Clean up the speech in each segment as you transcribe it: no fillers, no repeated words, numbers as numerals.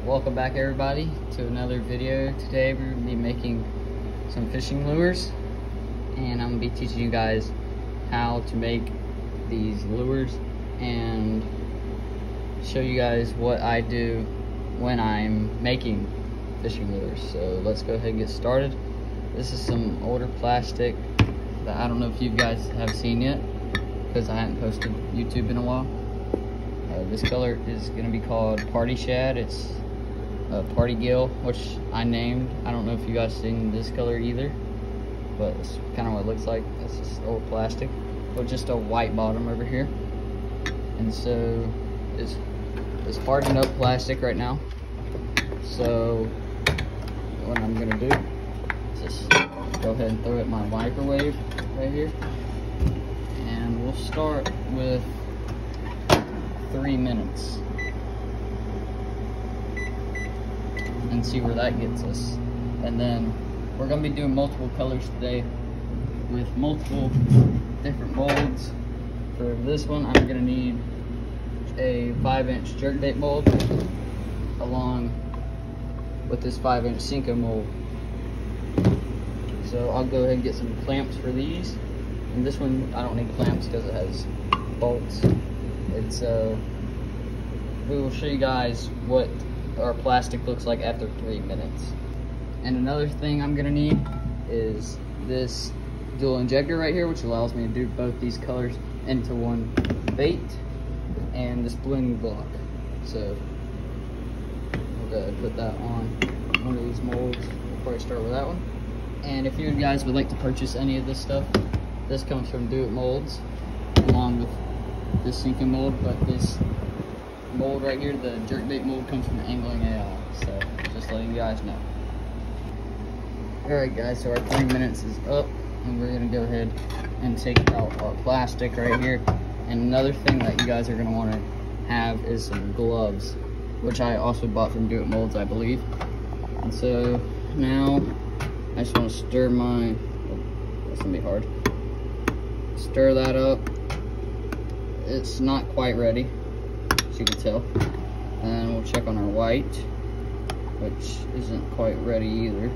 welcome back everybody to another video. Today we're going to be making some fishing lures, and I'm going to be teaching you guys how to make these lures and show you guys what I do when I'm making fishing lures. So let's go ahead and get started. This is some older plastic that I don't know if you guys have seen yet because I haven't posted YouTube in a while. This color is going to be called Party Shad. It's a Party Gill, which I named. I don't know if you guys seen this color either, but it's kind of what it looks like. It's just old plastic with just a white bottom over here. And so it's hardened up plastic right now. So what I'm going to do is just go ahead and throw it in my microwave right here. And we'll start with 3 minutes and see where that gets us. And then we're going to be doing multiple colors today with multiple different molds. For this one, I'm going to need a 5-inch jerkbait mold along with this 5-inch Senko mold. So I'll go ahead and get some clamps for these. And this one I don't need clamps because it has bolts. We will show you guys what our plastic looks like after 3 minutes. And another thing I'm gonna need is this dual injector right here, which allows me to do both these colors into one bait, and this blending block. So we'll go ahead and put that on one of these molds before I start with that one. And if you guys would like to purchase any of this stuff, this comes from Do It Molds along with this Senko mold, but this mold right here, the jerkbait mold, comes from Angling AI, so just letting you guys know. Alright guys, so our 3 minutes is up, and we're going to go ahead and take out our plastic right here. And another thing that you guys are going to want to have is some gloves, which I also bought from Do It Molds, I believe. And so now I just want to stir my, that's going to be hard, stir that up. It's not quite ready, as you can tell. And we'll check on our white, which isn't quite ready either.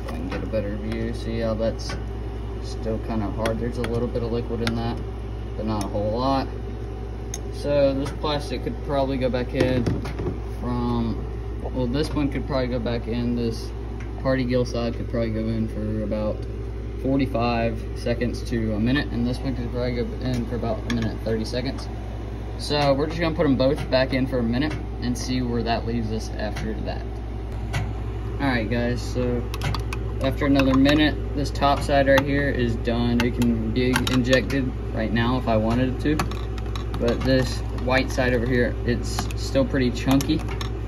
I can get a better view. See how that's still kind of hard. There's a little bit of liquid in that, but not a whole lot. So this plastic could probably go back in from, well, this one could probably go back in. This Party Gill side could probably go in for about 45 seconds to a minute, and this one could probably go in for about 1 minute 30 seconds. So we're just gonna put them both back in for a minute and see where that leaves us after that. Alright guys, so after another minute, this top side right here is done. It can be injected right now if I wanted it to, but this white side over here, it's still pretty chunky,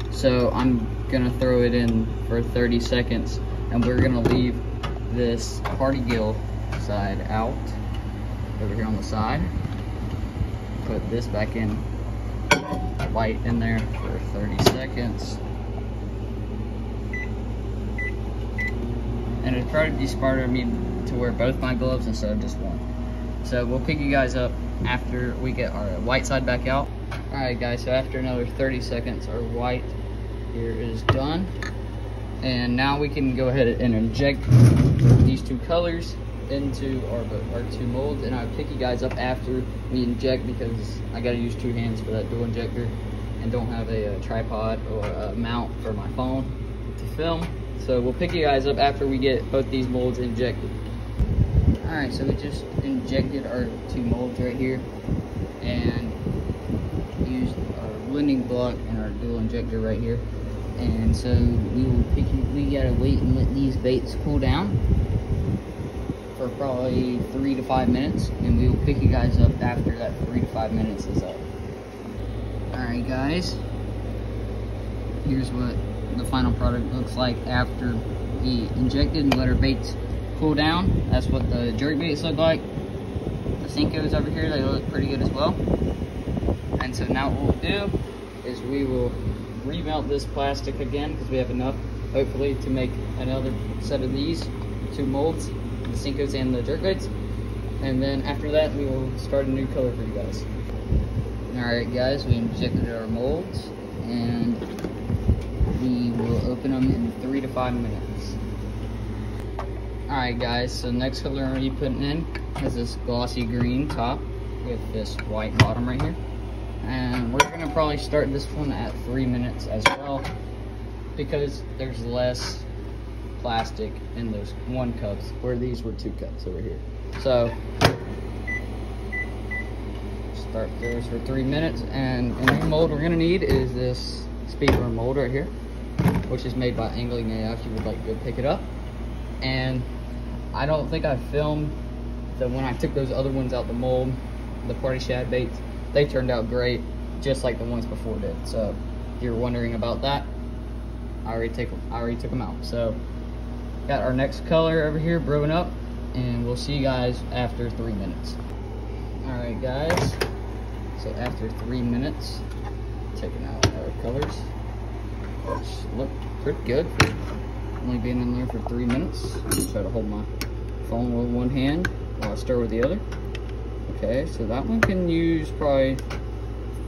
so I'm gonna throw it in for 30 seconds, and we're gonna leave this Party Gill side out over here on the side. Put this back in, white in there for 30 seconds. And it'd probably be smarter of me to wear both my gloves instead of just one. So we'll pick you guys up after we get our white side back out. Alright guys, so after another 30 seconds, our white here is done. And now we can go ahead and inject these two colors into our two molds, and I'll pick you guys up after we inject because I gotta use 2 hands for that dual injector and don't have a tripod or a mount for my phone to film. So we'll pick you guys up after we get both these molds injected. Alright, so we just injected our 2 molds right here and used our blending block and our dual injector right here. And so we gotta wait and let these baits cool down for probably 3 to 5 minutes, and we will pick you guys up after that 3 to 5 minutes is up. Alright guys, here's what the final product looks like after we injected and let our baits cool down. That's what the jerk baits look like. The Senkos over here, they look pretty good as well. And so now what we'll do is we will remelt this plastic again because we have enough, hopefully, to make another set of these 2 molds, the Senkos and the jerkbaits. And then after that, we will start a new color for you guys. Alright guys, we injected our molds and we will open them in 3 to 5 minutes. Alright guys, so next color I'm going to be putting in is this glossy green top with this white bottom right here. And we're going to probably start this one at 3 minutes as well, because there's less plastic in those 1 cups, where these were 2 cups over here. So start those for 3 minutes, and the new mold we're going to need is this speedrun mold right here, which is made by Angling AF. You would like to go pick it up. And I don't think I filmed that when I took those other ones out the mold, the party shad baits. They turned out great, just like the ones before did. So if you're wondering about that, I already took them out. So got our next color over here brewing up, and we'll see you guys after 3 minutes. Alright guys, so after 3 minutes, taking out our colors, which look pretty good for only being in there for 3 minutes. Try to hold my phone with one hand while I stir with the other. Okay, so that one can use probably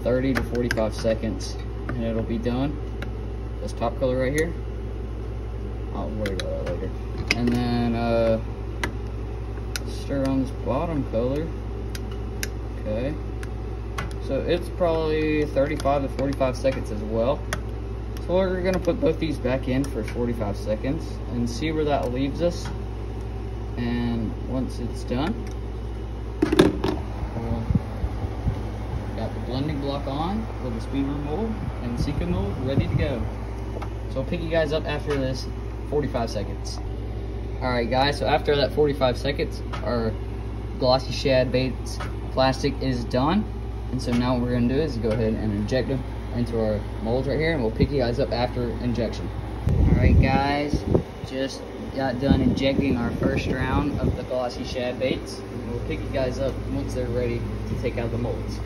30 to 45 seconds and it'll be done. This top color right here, I'll worry about that later. And then stir on this bottom color. Okay, so it's probably 35 to 45 seconds as well. So we're gonna put both these back in for 45 seconds and see where that leaves us. And once it's done, we'll got the blending block on with the speedrun mold and the Seco mold ready to go. So I'll pick you guys up after this 45 seconds. Alright guys, so after that 45 seconds, our glossy shad baits plastic is done. And so now what we're gonna do is go ahead and inject them into our molds right here, and we'll pick you guys up after injection. Alright guys, just got done injecting our first round of the glossy shad baits. We'll pick you guys up once they're ready to take out the molds.